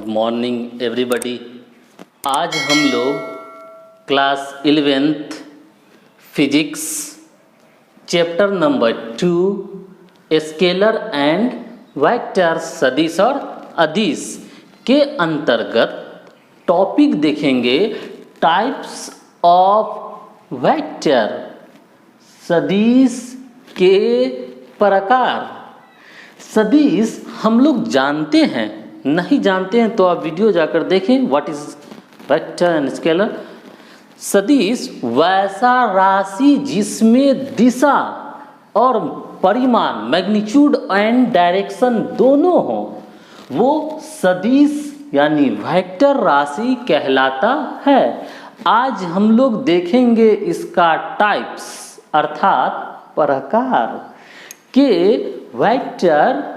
Good morning everybody. आज हम लोग class 11th physics chapter number 2 scalar and vector सदिश और अदिश के अंतर्गत टॉपिक देखेंगे टाइप्स ऑफ वेक्टर, सदिश के प्रकार। सदिश हम लोग जानते हैं, नहीं जानते हैं तो आप वीडियो जाकर देखें what is vector and scalar. सदिश वैसा राशि जिसमें दिशा और परिमाण मैग्नीट्यूड एंड डायरेक्शन दोनों हो, वो सदिश यानी वेक्टर राशि कहलाता है। आज हम लोग देखेंगे इसका टाइप्स अर्थात प्रकार के वेक्टर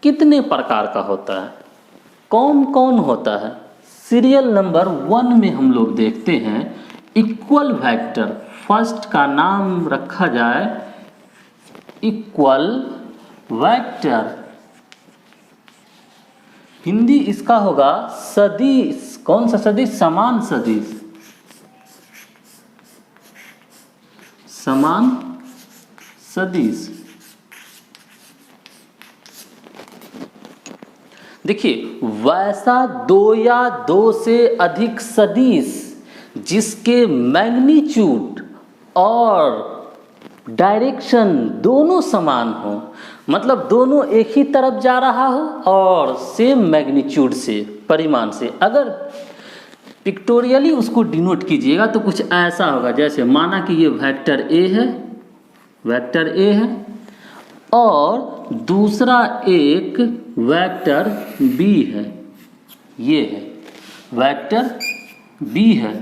कितने प्रकार का होता है, कौन कौन होता है। सीरियल नंबर 1 में हम लोग देखते हैं इक्वल वेक्टर। फर्स्ट का नाम रखा जाए इक्वल वेक्टर, हिंदी इसका होगा सदिश। कौन सा सदिश? समान सदिश। समान सदिश। देखिए, वैसा दो या दो से अधिक सदिश जिसके मैग्नीट्यूड और डायरेक्शन दोनों समान हो, मतलब दोनों एक ही तरफ जा रहा हो और सेम मैग्नीट्यूड से, परिमाण से। अगर पिक्टोरियली उसको डिनोट कीजिएगा तो कुछ ऐसा होगा, जैसे माना कि ये वेक्टर ए है, वेक्टर ए है और दूसरा एक वेक्टर बी है, ये है वेक्टर बी है,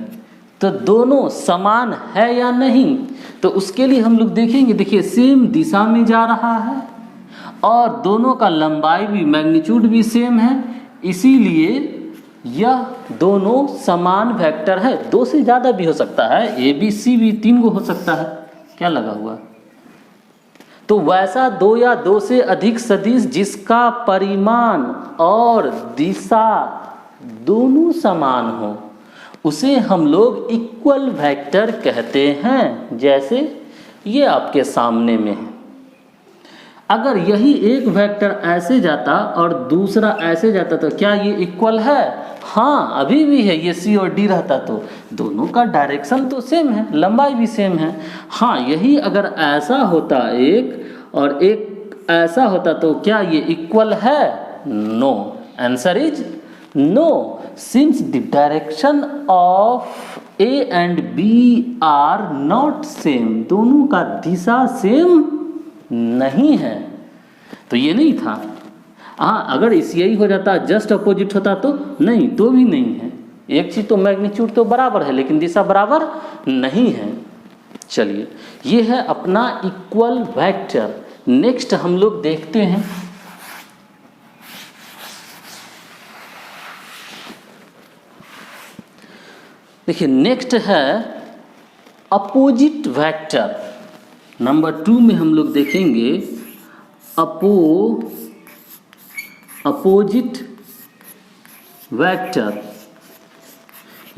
तो दोनों समान है या नहीं। तो उसके लिए हम लोग देखेंगे, देखिए सेम दिशा में जा रहा है और दोनों का लंबाई भी मैग्नीट्यूड भी सेम है, इसीलिए यह दोनों समान वेक्टर है। दो से ज़्यादा भी हो सकता है, ए बी सी भी 3 गो हो सकता है। क्या लगा हुआ? तो वैसा दो या दो से अधिक सदिश जिसका परिमाण और दिशा दोनों समान हो, उसे हम लोग इक्वल वेक्टर कहते हैं। जैसे ये आपके सामने में है, अगर यही एक वेक्टर ऐसे जाता और दूसरा ऐसे जाता तो क्या ये इक्वल है? हाँ, अभी भी है। ये सी और डी रहता तो दोनों का डायरेक्शन तो सेम है, लंबाई भी सेम है। हाँ, यही अगर ऐसा होता एक और एक ऐसा होता तो क्या ये इक्वल है? No, answer is no, since the direction of A and B are not same, दोनों का दिशा सेम नहीं है। तो ये नहीं था। हाँ, अगर इस यही हो जाता, जस्ट अपोजिट होता तो नहीं, तो भी नहीं है। एक चीज तो मैग्नीट्यूड तो बराबर है लेकिन दिशा बराबर नहीं है। चलिए, ये है अपना इक्वल वेक्टर। नेक्स्ट हम लोग देखते हैं देखिए नेक्स्ट है अपोजिट वेक्टर। नंबर 2 में हम लोग देखेंगे अपोजिट वेक्टर,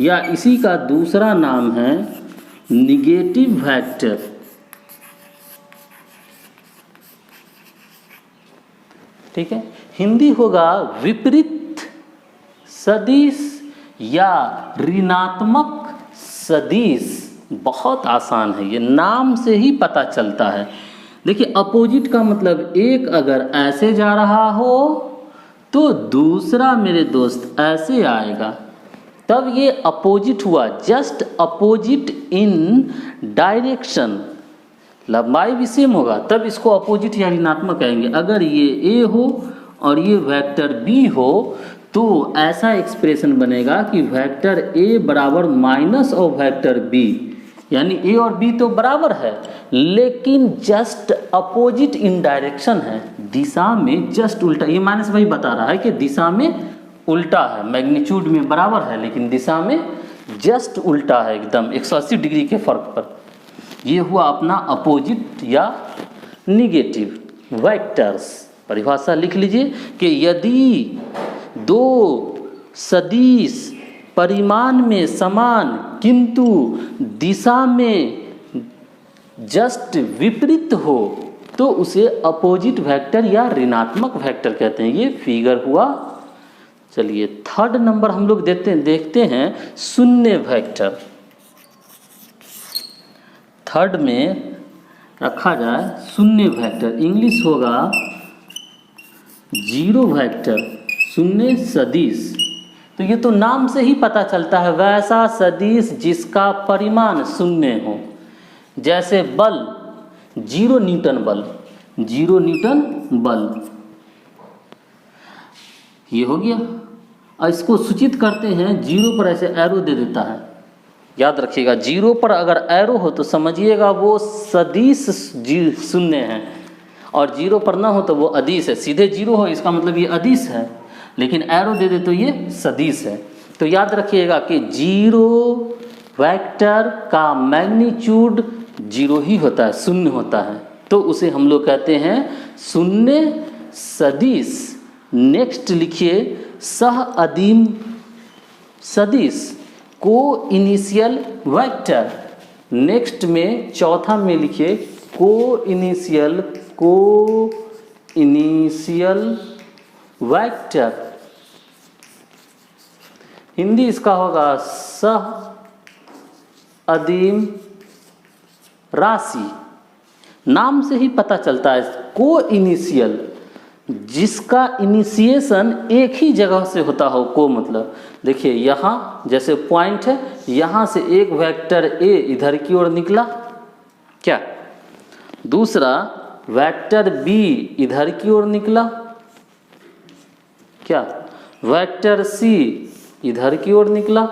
या इसी का दूसरा नाम है निगेटिव वेक्टर। ठीक है, हिंदी होगा विपरीत सदिश या ऋणात्मक सदिश। बहुत आसान है, ये नाम से ही पता चलता है। देखिए, अपोजिट का मतलब एक अगर ऐसे जा रहा हो तो दूसरा मेरे दोस्त ऐसे आएगा, तब ये अपोजिट हुआ। जस्ट अपोजिट इन डायरेक्शन, लंबाई भी सेम होगा, तब इसको अपोजिट या ऋणात्मक कहेंगे। अगर ये ए हो और ये वेक्टर बी हो तो ऐसा एक्सप्रेशन बनेगा कि वेक्टर ए बराबर माइनस और वेक्टर बी, यानी ए और बी तो बराबर है लेकिन जस्ट अपोजिट इन डायरेक्शन है, दिशा में जस्ट उल्टा। ये माइनस भाई बता रहा है कि दिशा में उल्टा है, मैग्नीट्यूड में बराबर है लेकिन दिशा में जस्ट उल्टा है, एकदम 180 डिग्री के फर्क पर। ये हुआ अपना अपोजिट या निगेटिव वेक्टर्स। परिभाषा लिख लीजिए कि यदि दो सदिश परिमाण में समान किंतु दिशा में जस्ट विपरीत हो तो उसे अपोजिट वेक्टर या ऋणात्मक वेक्टर कहते हैं। ये फिगर हुआ। चलिए थर्ड नंबर हम लोग देखते हैं शून्य वेक्टर। थर्ड में रखा जाए शून्य वेक्टर, इंग्लिश होगा जीरो वेक्टर, शून्य सदिश। तो ये तो नाम से ही पता चलता है, वैसा सदिश जिसका परिमाण शून्य हो। जैसे बल, 0 न्यूटन बल, 0 न्यूटन बल, ये हो गया। और इसको सूचित करते हैं 0 पर ऐसे एरो दे देता है। याद रखिएगा 0 पर अगर एरो हो तो समझिएगा वो सदिश शून्य है, और 0 पर ना हो तो वो अदिश है। सीधे 0 हो इसका मतलब ये अदिश है, लेकिन एरो दे दे तो ये सदिश है। तो याद रखिएगा कि 0 वेक्टर का मैग्नीट्यूड 0 ही होता है, शून्य होता है, तो उसे हम लोग कहते हैं शून्य सदिश। नेक्स्ट लिखिए सह अदिम सदिश, को इनिशियल वेक्टर। नेक्स्ट में चौथा में लिखिए को इनिशियल वेक्टर। हिंदी इसका होगा सह अदिम राशि। नाम से ही पता चलता है को इनिशियल, जिसका इनिशिएशन एक ही जगह से होता हो। को मतलब देखिए यहाँ जैसे पॉइंट है, यहाँ से एक वेक्टर ए इधर की ओर निकला क्या, दूसरा वेक्टर बी इधर की ओर निकला क्या, वेक्टर सी इधर की ओर निकला,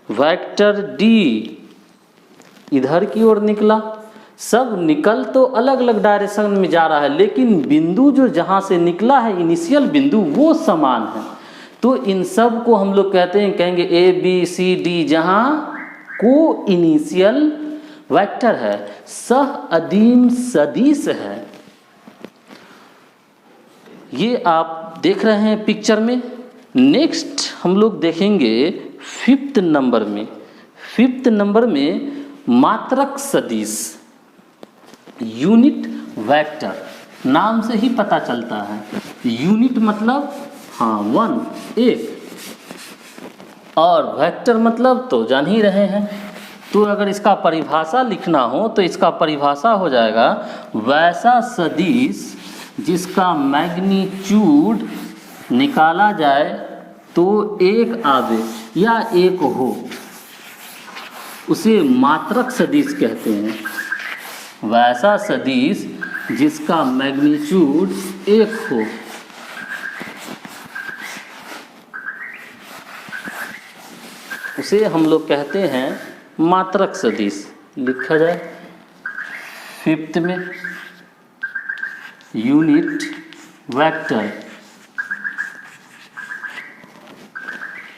वेक्टर डी इधर की ओर निकला। सब निकल तो अलग अलग डायरेक्शन में जा रहा है, लेकिन बिंदु जो जहाँ से निकला है इनिशियल बिंदु वो समान है। तो इन सब को हम लोग कहेंगे ए बी सी डी, जहाँ को इनिशियल वेक्टर है, सह अदिम सदिश है। ये आप देख रहे हैं पिक्चर में। नेक्स्ट हम लोग देखेंगे फिफ्थ नंबर में। फिफ्थ नंबर में मात्रक सदिश, यूनिट वेक्टर। नाम से ही पता चलता है, यूनिट मतलब हाँ 1 एक, और वेक्टर मतलब तो जान ही रहे हैं। तो अगर इसका परिभाषा लिखना हो तो इसका परिभाषा हो जाएगा वैसा सदिश जिसका मैग्नीट्यूड निकाला जाए तो एक आवे या एक हो, उसे मात्रक सदिश कहते हैं। वैसा सदिश जिसका मैग्नीट्यूड एक हो, उसे हम लोग कहते हैं मात्रक सदिश। लिखा जाए फिफ्थ में यूनिट वेक्टर।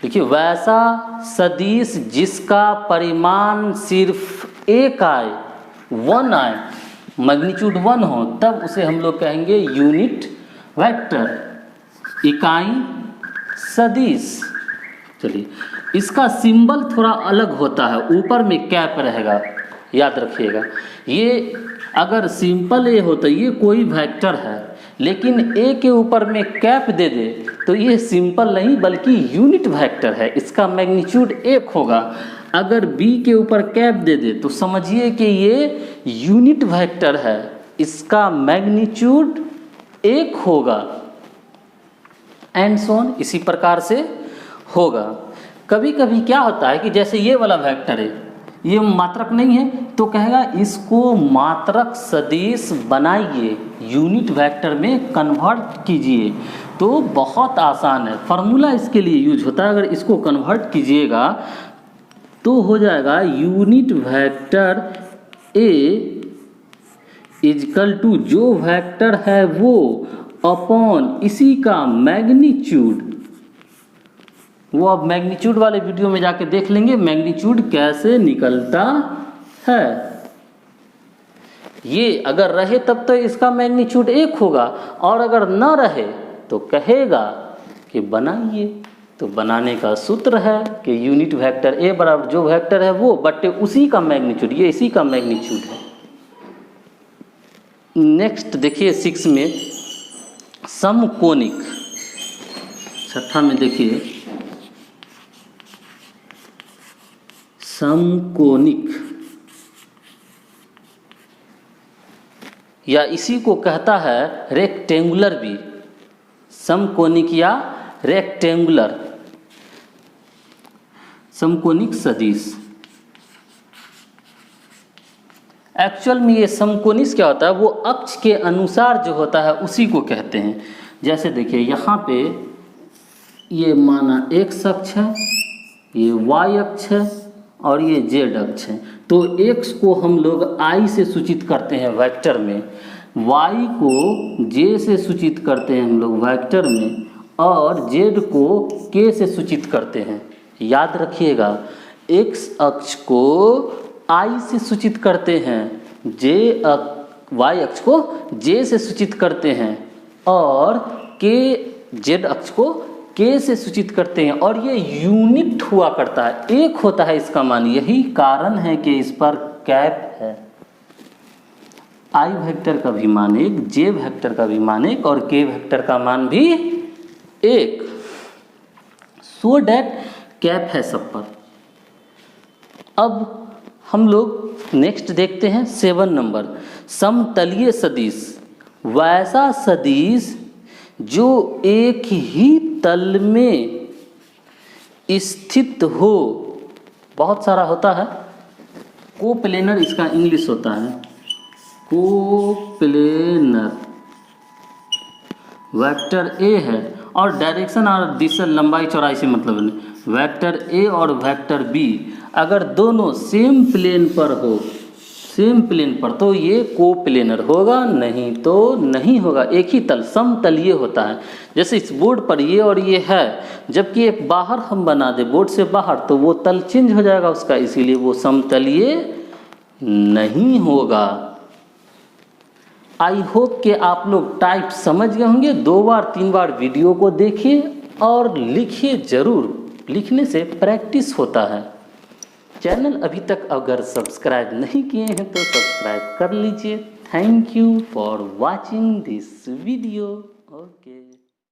देखिए वैसा सदिश जिसका परिमाण सिर्फ एक आए, 1 आए, मैग्नीट्यूड 1 हो, तब उसे हम लोग कहेंगे यूनिट वेक्टर, इकाई सदिश। चलिए इसका सिंबल थोड़ा अलग होता है, ऊपर में कैप रहेगा, याद रखिएगा। ये अगर सिंपल ए हो तो ये कोई वेक्टर है, लेकिन ए के ऊपर में कैप दे दे तो ये सिंपल नहीं बल्कि यूनिट वेक्टर है, इसका मैग्नीट्यूड 1 होगा। अगर बी के ऊपर कैप दे दे तो समझिए कि ये यूनिट वेक्टर है, इसका मैग्नीट्यूड 1 होगा, एंड सो ऑन, इसी प्रकार से होगा। कभी कभी क्या होता है कि जैसे ये वाला वेक्टर है, ये मात्रक नहीं है, तो कहेगा इसको मात्रक सदिश बनाइए, यूनिट वेक्टर में कन्वर्ट कीजिए। तो बहुत आसान है, फार्मूला इसके लिए यूज होता है। अगर इसको कन्वर्ट कीजिएगा तो हो जाएगा unit vector A equal to जो वेक्टर है वो अपॉन इसी का मैग्नीट्यूड। वो अब मैग्नीट्यूड वाले वीडियो में जाके देख लेंगे मैग्नीट्यूड कैसे निकलता है। ये अगर रहे तब तो इसका मैग्नीट्यूड 1 होगा, और अगर न रहे तो कहेगा कि बनाइए। तो बनाने का सूत्र है कि यूनिट वेक्टर ए बराबर जो वेक्टर है वो बटे उसी का मैग्नीट्यूड, ये इसी का मैग्नीट्यूड है। नेक्स्ट देखिए 6 में समकोणिक, छठा में देखिए समकोणिक, या इसी को कहता है रेक्टेंगुलर भी, समकोणिक या रेक्टेंगुलर समकोणिक सदिश। एक्चुअल में ये समकोणिक क्या होता है, वो अक्ष के अनुसार जो होता है उसी को कहते हैं। जैसे देखिए यहाँ पे ये माना x अक्ष है, ये y अक्ष है और ये z अक्ष है। तो x को हम लोग i से सूचित करते हैं वेक्टर में, y को j से सूचित करते हैं हम लोग वेक्टर में, और z को k से सूचित करते हैं। याद रखिएगा, x अक्ष को i से सूचित करते हैं, y अक्ष को j से सूचित करते हैं और z अक्ष को k से सूचित करते हैं, और ये यूनिट हुआ करता है, एक होता है इसका मान। यही कारण है कि इस पर कैप है। i वेक्टर का भी मान एक, j वेक्टर का भी मान एक और k वेक्टर का मान भी एक, सो डैट कैप है सब पर। अब हम लोग नेक्स्ट देखते हैं 7 नंबर, समतलीय सदिश, वैसा सदिश जो एक ही तल में स्थित हो। बहुत सारा होता है, कोप्लेनर इसका इंग्लिश होता है, कोप्लेनर। वेक्टर ए है और डायरेक्शन और दिशा लंबाई चौड़ाई से मतलब नहीं। वेक्टर ए और वेक्टर बी अगर दोनों सेम प्लेन पर हो, सेम प्लेन पर, तो ये कोप्लेनर होगा, नहीं तो नहीं होगा। एक ही तल, समतलीय होता है। जैसे इस बोर्ड पर ये और ये है, जबकि एक बाहर हम बना दे बोर्ड से बाहर, तो वो तल चेंज हो जाएगा उसका, इसीलिए वो समतलीय नहीं होगा। आई होप कि आप लोग टाइप समझ गए होंगे। 2 बार 3 बार वीडियो को देखिए और लिखिए जरूर, लिखने से प्रैक्टिस होता है। चैनल अभी तक अगर सब्सक्राइब नहीं किए हैं तो सब्सक्राइब कर लीजिए। Thank you for watching this video. Okay.